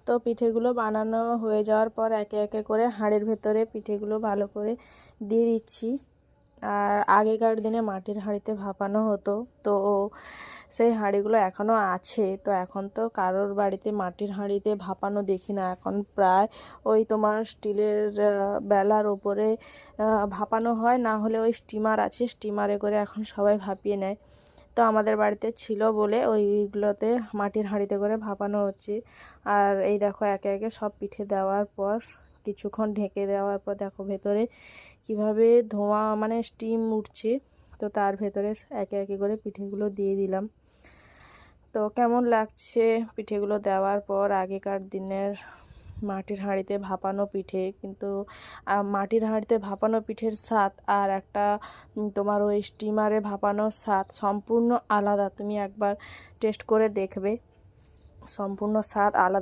তো পিঠেগুলো বানানো হয়ে যাওয়ার পর একে একে করে হাঁড়ির ভেতরে পিঠেগুলো ভালো করে দিয়ে দিচ্ছি। আর আগেকার দিনে মাটির হাঁড়িতে ভাপানো হতো, তো সেই হাঁড়িগুলো এখনও আছে। তো এখন তো কারোর বাড়িতে মাটির হাঁড়িতে ভাপানো দেখি না, এখন প্রায় ওই তোমার স্টিলের বেলার ওপরে ভাপানো হয়, না হলে ওই স্টিমার আছে, স্টিমারে করে এখন সবাই ভাপিয়ে নেয়। তো আমাদের বাড়িতে ছিল বলে ওইগুলোতে মাটির হাঁড়িতে করে ভাপানো হচ্ছে। আর এই দেখো একে একে সব পিঠে দেওয়ার পর কিছুক্ষণ ঢেকে দেওয়ার পর দেখো ভেতরে কিভাবে ধোঁয়া মানে স্টিম উঠছে। তো তার ভেতরে একে একে করে পিঠেগুলো দিয়ে দিলাম। তো কেমন লাগছে পিঠেগুলো দেওয়ার পর? আগেকার দিনের মাটির হাঁড়িতে ভাপানো পিঠে, কিন্তু মাটির হাঁড়িতে ভাপানো পিঠের স্বাদ আর একটা তোমার ওই স্টিমারে ভাপানোর স্বাদ সম্পূর্ণ আলাদা। তুমি একবার টেস্ট করে দেখবে, সম্পূর্ণ স্বাদ আলাদা।